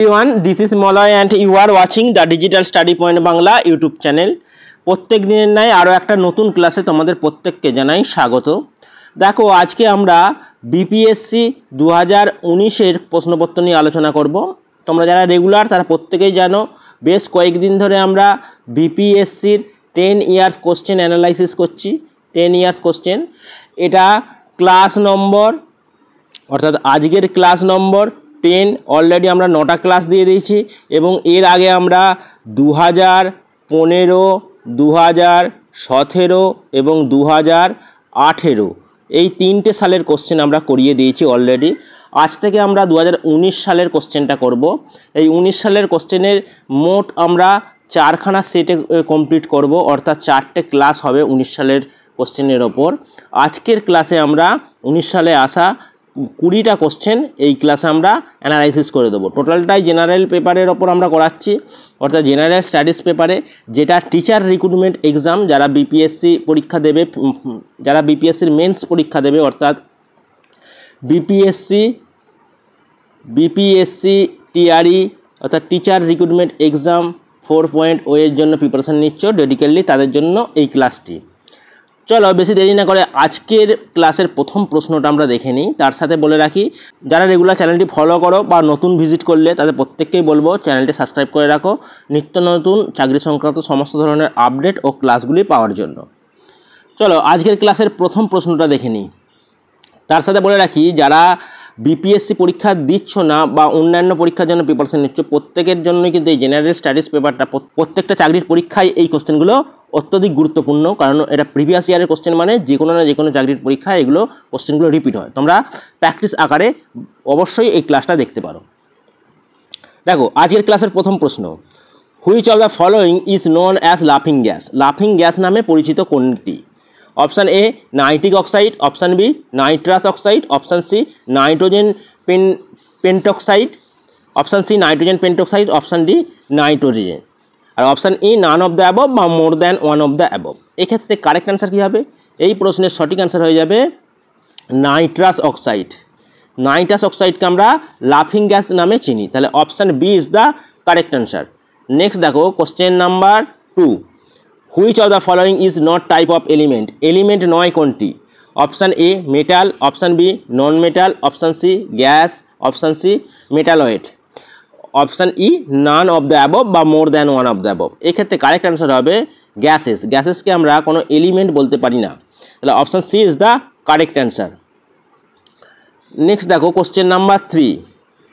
Everyone, this is Molloy and you are watching the Digital Study Point Bangla YouTube channel. প্রত্যেক দিনের ন্যায় আরও একটা নতুন ক্লাসে তোমাদের প্রত্যেককে জানাই স্বাগত। দেখো, আজকে আমরা বিপিএসসি 2019-এর প্রশ্নপত্র নিয়ে আলোচনা করব। তোমরা যারা রেগুলার তারা প্রত্যেকেই জানো, বেশ কয়েকদিন ধরে আমরা বিপিএসসির 10 ইয়ার্স কোশ্চেন অ্যানালাইসিস করছি। 10 ইয়ার্স কোশ্চেন, এটা ক্লাস নম্বর, অর্থাৎ আজকের ক্লাস নম্বর 10। অলরেডি আমরা 9টা ক্লাস দিয়ে দিয়েছি এবং এর আগে আমরা 2015, 2017 এবং 2018 এই 3টে সালের কোশ্চেন আমরা করিয়ে দিয়েছি অলরেডি। আজ থেকে আমরা 2019 সালের কোশ্চেনটা করব। এই 19 সালের কোশ্চেনের মোট আমরা 4খানা সেটে কমপ্লিট করব, অর্থাৎ 4টে ক্লাস হবে 19 সালের কোশ্চেনের ওপর। আজকের ক্লাসে আমরা 19 সালে আসা 20টা কোশ্চেন এই ক্লাসে আমরা অ্যানালাইসিস করে দেবো। টোটালটাই জেনারেল পেপারের ওপর আমরা করাচ্ছি, অর্থাৎ জেনারেল স্টাডিজ পেপারে, যেটা টিচার রিক্রুটমেন্ট এক্সাম যারা বিপিএসসি পরীক্ষা দেবে, যারা বিপিএসসির মেন্স পরীক্ষা দেবে, অর্থাৎ বিপিএসসি টিআরই অর্থাৎ টিচার রিক্রুটমেন্ট এক্সাম 4.0 এর জন্য প্রিপারেশান নিচ্ছ ডেডিকেটলি, তাদের জন্য এই ক্লাসটি। চলো বেশি দেরি না করে আজকের ক্লাসের প্রথম প্রশ্নটা আমরা দেখে নিই। তার সাথে বলে রাখি, যারা রেগুলার চ্যানেলটি ফলো করো বা নতুন ভিজিট করলে তাদের প্রত্যেককেই বলবো চ্যানেলটি সাবস্ক্রাইব করে রাখো নিত্য নতুন চাকরি সংক্রান্ত সমস্ত ধরনের আপডেট ও ক্লাসগুলি পাওয়ার জন্য। চলো আজকের ক্লাসের প্রথম প্রশ্নটা দেখে নিই। তার সাথে বলে রাখি, যারা বিপিএসসি পরীক্ষা দিচ্ছ না বা অন্যান্য পরীক্ষার জন্য প্রিপারেশন নিচ্ছ, প্রত্যেকের জন্যই কিন্তু এই জেনারেল স্টাডিজ পেপারটা, প্রত্যেকটা চাকরির পরীক্ষায় এই কোশ্চেনগুলো অত্যধিক গুরুত্বপূর্ণ, কারণ এটা প্রিভিয়াস ইয়ারের কোশ্চেন, মানে যে কোনো না যে কোনো চাকরির পরীক্ষায় এগুলো কোশ্চেনগুলো রিপিট হয়। তোমরা প্র্যাকটিস আকারে অবশ্যই এই ক্লাসটা দেখতে পারো। দেখো আজকের ক্লাসের প্রথম প্রশ্ন, which of the following is known as লাফিং গ্যাস? লাফিং গ্যাস নামে পরিচিত কোনটি? Option A nitric oxide, option B nitrous oxide, option C nitrogen pentoxide, option C nitrogen pentoxide, option D nitrogen, R option E none of the above বা more than one of the above. এক্ষেত্রে correct answer কী হবে? এই প্রশ্নের সঠিক answer হয়ে যাবে nitrous oxide. Nitrous অক্সাইডকে আমরা লাফিং গ্যাস নামে চিনি, তাহলে option B is the correct answer. Next দেখো question number 2, which of the following is not type of element? Element নয় কোনটি? Option A metal, option B non metal, option C gas, option C metalloid, option E none of the above বা more than one of the above. এক্ষেত্রে correct answer হবে gases. গ্যাসেসকে আমরা কোনো element বলতে পারি না, তাহলে option C is the correct answer. Next দেখো question number 3,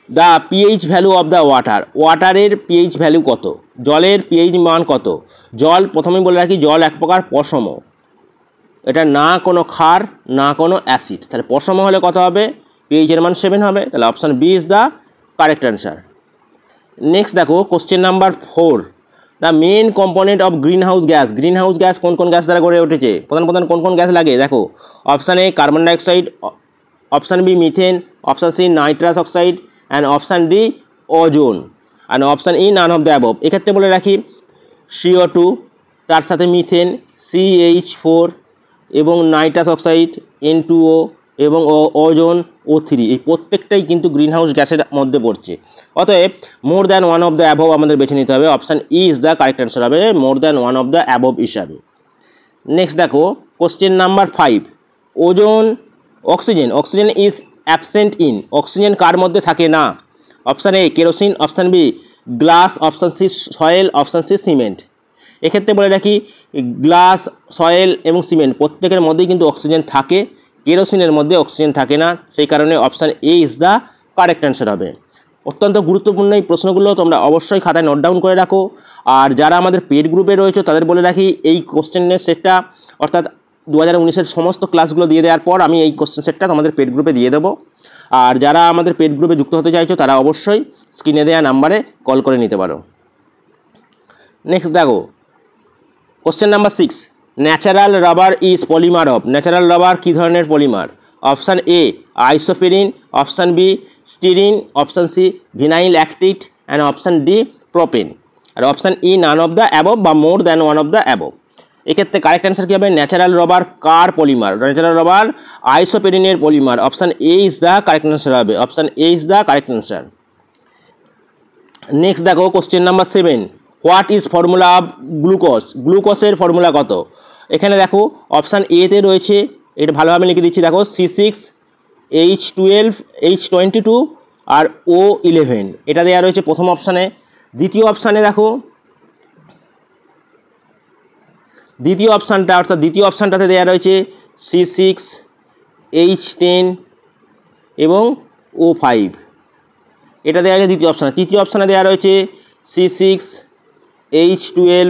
the pH value of the water? ওয়াটারের পিএইচ ভ্যালু কত? জলের পিএইচ মান কত? জল, প্রথমেই বলে রাখি, জল এক প্রকার পশম, এটা না কোনো ক্ষার না কোনো অ্যাসিড, তাহলে পশম হলে কত হবে? পিএইচের মান 7 হবে, তাহলে option B is the correct answer. Next দেখো question number 4, the main component of green house gas? Green house gas কোন কোন গ্যাস দ্বারা গড়ে উঠেছে? প্রধান প্রধান কোন কোন গ্যাস লাগে? দেখো option A carbon dioxide, option B methane, option C nitrous oxide, and option D ozone, and option E none of the above. এক্ষেত্রে বলে রাখি CO2, তার সাথে মিথেন CH4 এবং নাইট্রাস অক্সাইড N2O এবং ওজোন O3, এই প্রত্যেকটাই কিন্তু গ্রিন হাউস গ্যাসের মধ্যে পড়ছে। অতএব more than one of the above আমাদের বেছে নিতে হবে, option E is the correct answer হবে more than one of the above হিসাবে। নেক্সট দেখো question number 5, ozone oxygen is absent in? Oxygen কার মধ্যে থাকে না? Option A kerosene, option B glass, option C soil, option C cement. এক্ষেত্রে বলে রাখি গ্লাস, সয়েল এবং সিমেন্ট প্রত্যেকের মধ্যেই কিন্তু অক্সিজেন থাকে, কেরোসিনের মধ্যে অক্সিজেন থাকে না, সেই কারণে option A is the correct answer হবে। অত্যন্ত গুরুত্বপূর্ণ এই প্রশ্নগুলো তোমরা অবশ্যই খাতায় নোট ডাউন করে রাখো। আর যারা আমাদের পেড গ্রুপে রয়েছে তাদের বলে রাখি, এই কোশ্চেনের সেটটা, অর্থাৎ 2019-এর সমস্ত ক্লাসগুলো দিয়ে দেওয়ার পর আমি এই কোশ্চেন সেটটা তোমাদের পেড গ্রুপে দিয়ে দেবো। আর যারা আমাদের পেড গ্রুপে যুক্ত হতে চাইছো তারা অবশ্যই স্ক্রিনে দেওয়া নাম্বারে কল করে নিতে পারো। নেক্সট দেখো question number 6, natural rubber is polymer of? Natural rubber কী ধরনের polymer? Option A isoprene, option B styrene, option C vinyl acetate, and option D propane, আর option E none of the above বা more than one of the above. এক্ষেত্রে correct answer কী হবে? Natural rubber কার polymer? Natural rubber আইসোপেরিনের polymer, option A is the correct answer হবে, option A is the correct answer. Next দেখো question number 7, what is formula of glucose, গ্লুকোজের formula কত? এখানে দেখো অপশান এতে রয়েছে, এটা ভালোভাবে লিখে দিচ্ছি, দেখো C6H12 H22 আর O11, এটা দেওয়া রয়েছে প্রথম অপশানে। দ্বিতীয় অপশানে দেখো, দ্বিতীয় অপশানটাতে দেওয়া রয়েছে C6H10 এবং O5, এটা দেওয়া আছে দ্বিতীয় অপশানে। তৃতীয় অপশানে দেওয়া রয়েছে C6H12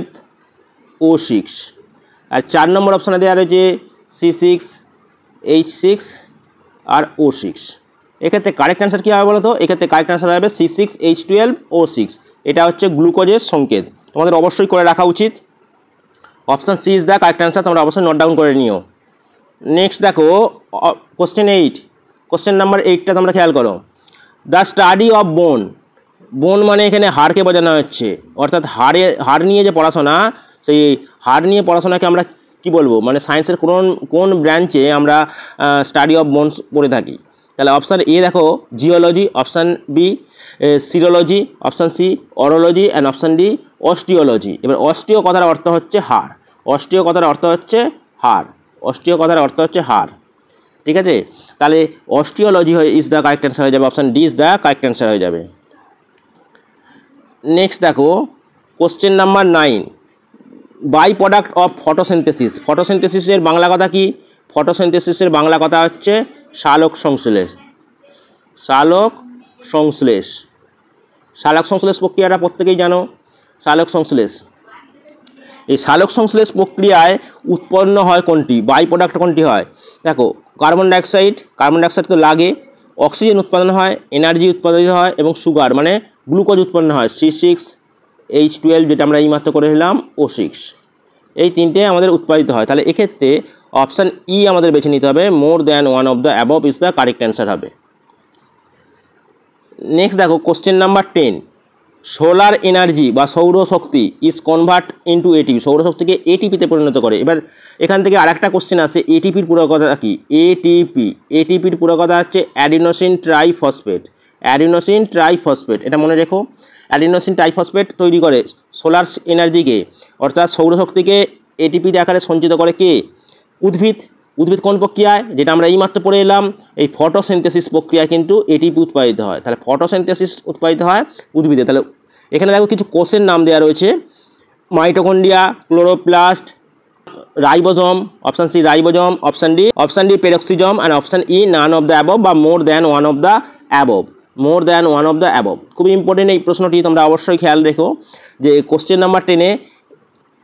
O6, আর 4 নম্বর অপশানে দেওয়া রয়েছে C6H6 আর O6। এক্ষেত্রে কারেক্ট অ্যান্সার কী হবে বলো তো? এক্ষেত্রে কারেক্ট অ্যান্সার হবে C6H12 O6, এটা হচ্ছে গ্লুকোজের সংকেত। তোমাদের অবশ্যই করে রাখা উচিত। Option C is the correct answer, তোমরা অবশ্যই নোট ডাউন করে নিও। নেক্সট দেখো কোশ্চেন 8, কোশ্চেন নাম্বার 8টা তোমরা খেয়াল করো। দ্য স্টাডি অফ বোন, বোন মানে এখানে হাড়কে বোঝানো হচ্ছে, অর্থাৎ হাড় নিয়ে যে পড়াশোনা, সেই হাড় নিয়ে পড়াশোনাকে আমরা কি বলবো, মানে সায়েন্সের কোন ব্রাঞ্চে আমরা স্টাডি অফ বোনস পড়ে থাকি? তাহলে অপশান এ দেখো geology, option B serology, option C orology and option D osteology. এবার অস্টিও কথার অর্থ হচ্ছে হাড়, অস্টিও কথার অর্থ হচ্ছে হাড়, অস্টিও কথার অর্থ হচ্ছে হাড়, ঠিক আছে? তাহলে osteology is the correct answer হয়ে যাবে, option D is the correct answer হয়ে যাবে। নেক্সট দেখো question number 9, by product of photosynthesis, ফটোসিনথেসিসের বাংলা কথা কি? ফটোসিনথেসিসের বাংলা কথা হচ্ছে সালোক সংশ্লেষ, সালোক সংশ্লেষ। সালোক সংশ্লেষ প্রক্রিয়াটা প্রত্যেকেই জানো, সালোক সংশ্লেষ। এই সালোক সংশ্লেষ প্রক্রিয়ায় উৎপন্ন হয় কোনটি, বাই প্রোডাক্ট কোনটি হয়? দেখো কার্বন ডাইঅক্সাইড তো লাগে, অক্সিজেন উৎপাদন হয়, এনার্জি উৎপাদিত হয় এবং সুগার মানে গ্লুকোজ উৎপন্ন হয়, C6H12 যেটা আমরা এইমাত্র করে নিলাম O6, এই তিনটে আমাদের উৎপাদিত হয়। তাহলে এক্ষেত্রে অপশান ই আমাদের বেছে নিতে হবে, more than one of the above is the correct answer হবে। নেক্সট দেখো কোশ্চেন নাম্বার 10, সোলার এনার্জি বা সৌরশক্তি ইজ কনভার্ট ইন্টু এটিপি, সৌরশক্তিকে এটিপিতে পরিণত করে। এবার এখান থেকে আরেকটা কোশ্চেন আসে, এটিপির পুরো কথা কি? এটিপির পুরো কথা হচ্ছে অ্যাডিনোসিন ট্রাইফসফেট, অ্যাডিনোসিন ট্রাইফসফেট, এটা মনে রেখো। অ্যাডিনোসিন ট্রাইফসফেট তৈরি করে সোলার এনার্জিকে, অর্থাৎ সৌরশক্তিকে এটিপির আকারে সঞ্চিত করে কে? উদ্ভিদ। উদ্ভিদ কোন প্রক্রিয়ায়? যেটা আমরা এইমাত্র পড়ে এলাম, এই ফটোসিনথেসিস প্রক্রিয়ায় কিন্তু এটিপি উৎপাদিত হয়। তাহলে ফটোসিনথেসিস উৎপাদিত হয় উদ্ভিদে। তাহলে এখানে দেখো কিছু কোষের নাম দেওয়া রয়েছে, mitochondria, chloroplast, ribosome, option C ribosome, option D peroxisome and option E none of the above বা more than one of the above, more than one of the above. খুব ইম্পর্টেন্ট এই প্রশ্নটি, তোমরা অবশ্যই খেয়াল রেখো যে কোশ্চেন নাম্বার 10-এ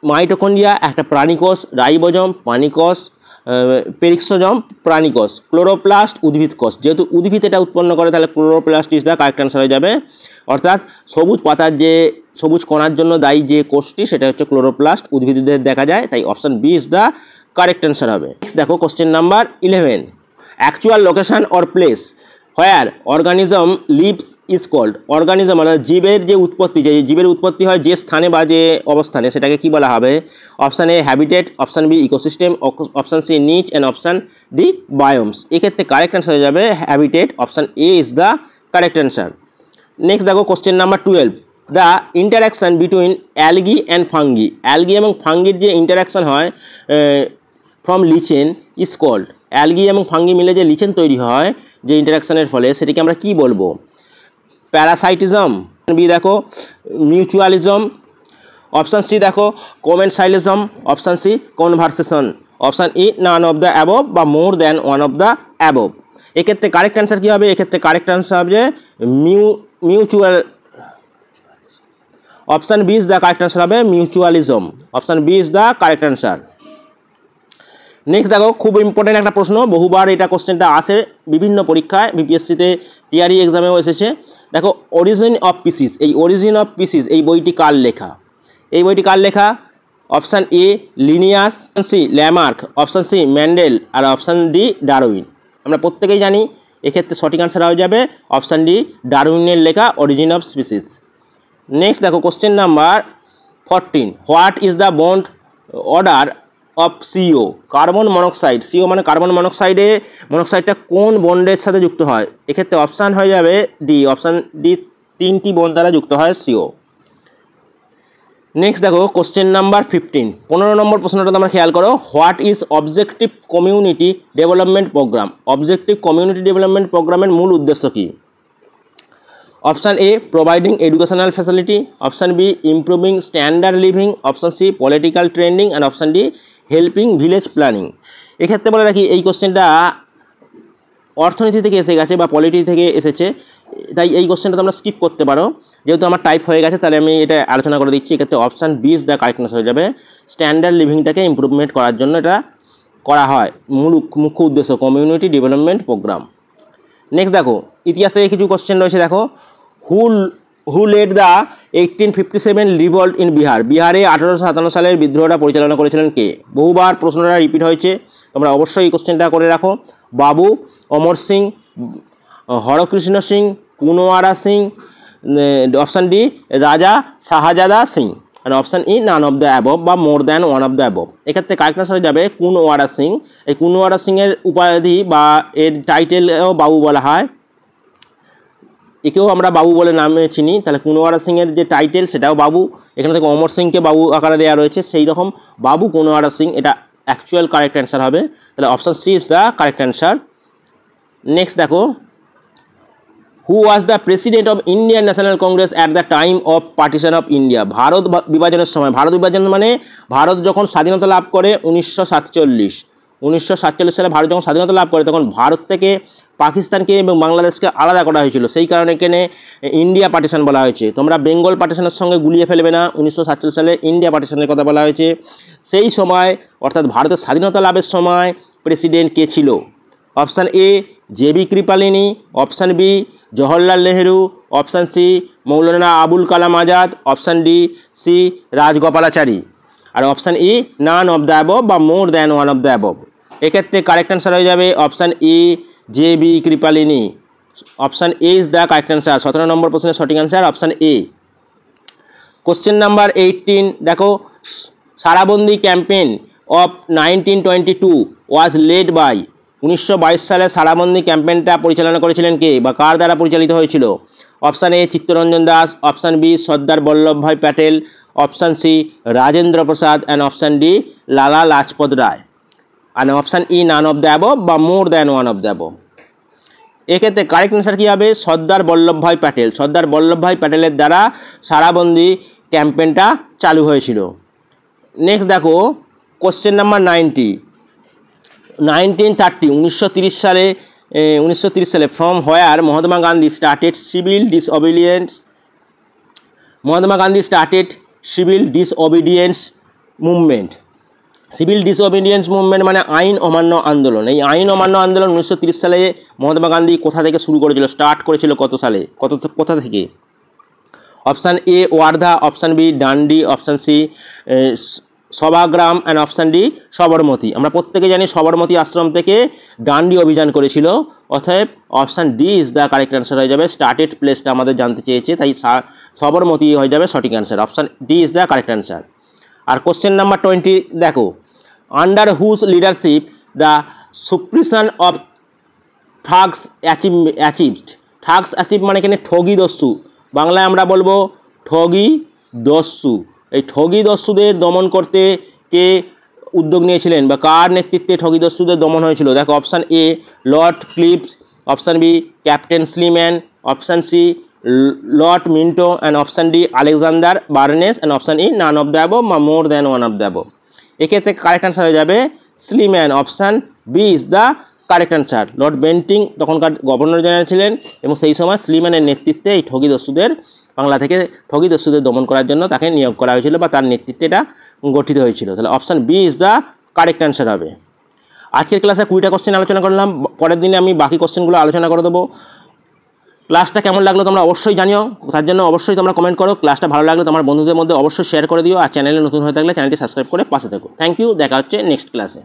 মাইটোকন্ড্রিয়া একটা প্রাণীকোষ, রাইবোজোম প্রাণীকোষ, পেরিক্সোজোম প্রাণীকোষ, ক্লোরোপ্লাস্ট উদ্ভিদ কোষ। যেহেতু উদ্ভিদ এটা উৎপন্ন করে, তাহলে chloroplast is the correct answer হয়ে যাবে, অর্থাৎ সবুজ পাতার যে সবুজ কণার জন্য দায়ী যে কোষটি সেটা হচ্ছে ক্লোরোপ্লাস্ট, উদ্ভিদদের দেখা যায়, তাই option B is the correct answer হবে। নেক্সট দেখো question number 11, actual location or place where organism lives is called, organism মানে জীবের যে উৎপত্তি, যে জীবের উৎপত্তি হয় যে স্থানে বা যে অবস্থানে, সেটাকে কি বলা হবে? Option A habitat, option B ecosystem, option C niche and option D biomes. এক্ষেত্রে কারেক্ট অ্যান্সার হয়ে যাবে habitat, option A is the correct answer. Next দেখো question number 12, the interaction between algae and fungi, algae এবং ফাঙ্গির যে interaction হয় from lichen is called, algae এবং fungi মিলে যে লিচেন তৈরি হয় যে ইন্টারাকশানের ফলে, সেটিকে আমরা কি বলবো? প্যারাসাইটিজম, বি দেখো মিউচুয়ালিজম, অপশান সি দেখো commensalism, option C conversation, option E none of the above বা more than one of the above. এক্ষেত্রে কারেক্ট অ্যান্সার কী হবে? এক্ষেত্রে কারেক্ট অ্যান্সার হবে mutual, option B is the correct answer হবে mutualism, option B is the correct answer. Next দেখো খুব important একটা প্রশ্ন, বহুবার এটা কোশ্চেনটা আসে বিভিন্ন পরীক্ষায়, বিপিএসসিতে টিআরই এক্সামেও এসেছে। দেখো অরিজিন অফ পিসিস, এই অরিজিন অফ পিসিস এই বইটি কার লেখা? এই বইটি কার লেখা? Option A Linnaeus, C Lamarck, option C Mendel আর অপশান ডি ডারউইন। আমরা প্রত্যেকেই জানি এক্ষেত্রে সঠিক আনসার হয়ে যাবে অপশান ডি ডারউইনের লেখা অরিজিন অফ স্পিসিস। নেক্সট দেখো question number 14, what is the bond order of CO, carbon monoxide, CO মানে কার্বন মনোক্সাইডটা কোন বন্ডের সাথে যুক্ত হয়? এক্ষেত্রে অপশান হয়ে যাবে ডি, অপশান ডি 3টি বোন দ্বারা যুক্ত হয় CO। নেক্সট দেখো কোশ্চেন নাম্বার 15, 15 নম্বর প্রশ্নটা তোমরা খেয়াল করো। What is objective community development programme? Objective community development প্রোগ্রামের মূল উদ্দেশ্য কী? Option A providing educational facility, option B improving standard living, option C political trending and option D helping village planning. এক্ষেত্রে বলে রাখি এই কোশ্চেনটা অর্থনীতি থেকে এসে গেছে বা পলিটি থেকে এসেছে, তাই এই কোশ্চেনটা তোমরা স্কিপ করতে পারো। যেহেতু আমার টাইপ হয়ে গেছে তাহলে আমি এটা আলোচনা করে দিচ্ছি। এক্ষেত্রে option B is the correct answer হয়ে যাবে। স্ট্যান্ডার্ড লিভিংটাকে ইমপ্রুভমেন্ট করার জন্য এটা করা হয়, মুখ্য উদ্দেশ্য কমিউনিটি ডেভেলপমেন্ট প্রোগ্রাম। নেক্সট দেখো ইতিহাস থেকে কিছু কোশ্চেন রয়েছে। দেখো who led the 1857 revolt in Bihar? বিহারে 1857 সালের বিদ্রোহটা পরিচালনা করেছিলেন কে? বহুবার প্রশ্নটা রিপিট হয়েছে, তোমরা অবশ্যই এই কোশ্চেনটা করে রাখো। বাবু, অমর সিং, হরকৃষ্ণ সিং, কুনওয়ারা সিং, অপশান ডি রাজা শাহজাদা সিং, আর option E none of the above বা more than one of the above. এক্ষেত্রে কারেক্ট আনসার হয়ে যাবে কুনওয়ারা সিং। এই কুনওয়ারা সিংয়ের উপাধি বা এর টাইটেলও বাবু বলা হয়, একেও আমরা বাবু বলে নামে চিনি। তাহলে কুনওয়ারা সিংয়ের যে টাইটেল সেটাও বাবু, এখানে থেকে অমর সিংকে বাবু আকারে দেওয়া রয়েছে, সেই রকম বাবু কুনওয়ারা সিং এটা অ্যাকচুয়াল কারেক্ট অ্যান্সার হবে। তাহলে option C is the correct answer. Next দেখো who was the president of Indian National Congress at the time of partition of India? Bharat বিভাজনের সময়, ভারত বিভাজন মানে ভারত যখন স্বাধীনতা লাভ করে 1947 সালে ভারত যখন স্বাধীনতা লাভ করে তখন ভারত থেকে পাকিস্তানকে এবং বাংলাদেশকে আলাদা করা হয়েছিল, সেই কারণে এখানে ইন্ডিয়া পার্টিশন বলা হয়েছে। তোমরা বেঙ্গল পার্টিশনের সঙ্গে গুলিয়ে ফেলবে না, 1947 সালে ইন্ডিয়া পার্টিশনের কথা বলা হয়েছে। সেই সময় অর্থাৎ ভারতের স্বাধীনতা লাভের সময় প্রেসিডেন্ট কে ছিল? Option A JB Kripalani, option B Jawaharlal Nehru, option C Maulana Abul Kalam Azad, option D C Rajagopalachari, আর option E none of the above বা more than one of the above. এক্ষেত্রে কারেক্ট অ্যান্সার হয়ে যাবে option E JB Kripalani. Option A is the correct answer. 17 নম্বর প্রশ্নের সঠিক answer option A. Question number 18 দেখো Sarabandi campaign of 1922 was led by? 1922 সালে সারাবন্দি ক্যাম্পেইনটা পরিচালনা করেছিলেন কে বা কার দ্বারা পরিচালিত হয়েছিল? Option A Chittaranjan Das, option B Sardar Vallabhbhai Patel, option C Rajendra Prasad and option D Lala Lajpat Rai, আর option E none of the above বা more than one of the above. এক্ষেত্রে কারেক্ট অ্যান্সার কী হবে? সর্দার বল্লভভাই প্যাটেল। সর্দার বল্লভভাই প্যাটেলের দ্বারা সারাবন্দি ক্যাম্পেইনটা চালু হয়েছিল। নেক্সট দেখো কোশ্চেন নাম্বার 19, 1930 সালে from where Mahatma Gandhi started civil disobedience movement. Civil disobedience movement মানে আইন অমান্য আন্দোলন। এই আইন অমান্য আন্দোলন 1930 সালে মহাত্মা গান্ধী কোথা থেকে শুরু করেছিল, স্টার্ট করেছিল কত সালে, কোথা থেকে? Option A Wardha, option B Dandi, option C Sevagram and option D Sabarmati. আমরা প্রত্যেকে জানি সবরমতী আশ্রম থেকে ডান্ডি অভিযান করেছিল, অতএব option D is the correct answer হয়ে যাবে। স্টার্টেড প্লেসটা আমাদের জানতে চেয়েছে, তাই সবরমতী হয়ে যাবে সঠিক answer. Option D is the correct answer. আর কোশ্চেন নাম্বার 20 দেখো under whose leadership the suppression of thugs achieved? Thugs achieve মানে এখানে ঠগি দস্যু, বাংলায় আমরা বলবো ঠগি দস্যু। এই ঠগি দস্যুদের দমন করতে কে উদ্যোগ নিয়েছিলেন বা কার নেতৃত্বে ঠগি দস্যুদের দমন হয়েছিল? দেখো option A Lord Clives, option B Captain Sleeman, option C Lord Minto and option D Alexander Burnes and option E none of the above বা more than one of the above. এক্ষেত্রে কারেক্ট অ্যান্সার হয়ে যাবে Sleeman. Option B is the correct answer. Lord Bentinck তখনকার governor general ছিলেন এবং সেই সময় স্লিম্যানের নেতৃত্বে এই ঠগি দস্যুদের বাংলা থেকে ঠগি দস্যুদের দমন করার জন্য তাকে নিয়োগ করা হয়েছিল বা তার নেতৃত্বে এটা গঠিত হয়েছিল। তাহলে option B is the correct answer হবে। আজকের ক্লাসে 20টা কোশ্চেন আলোচনা করলাম, পরের দিনে আমি বাকি কোশ্চেনগুলো আলোচনা করে দেবো। ক্লাসটা কেমন লাগলো তোমরা অবশ্যই জানিও, তার জন্য অবশ্যই তোমরা কমেন্ট করো। ক্লাসটা ভালো লাগলে তোমার বন্ধুদের মধ্যে অবশ্যই শেয়ার করে দিও, আর চ্যানেলে নতুন হয়ে থাকলে চ্যানেলটি সাবস্ক্রাইব করে পাশে থেকো। থ্যাংক ইউ, দেখা হচ্ছে নেক্সট ক্লাসে।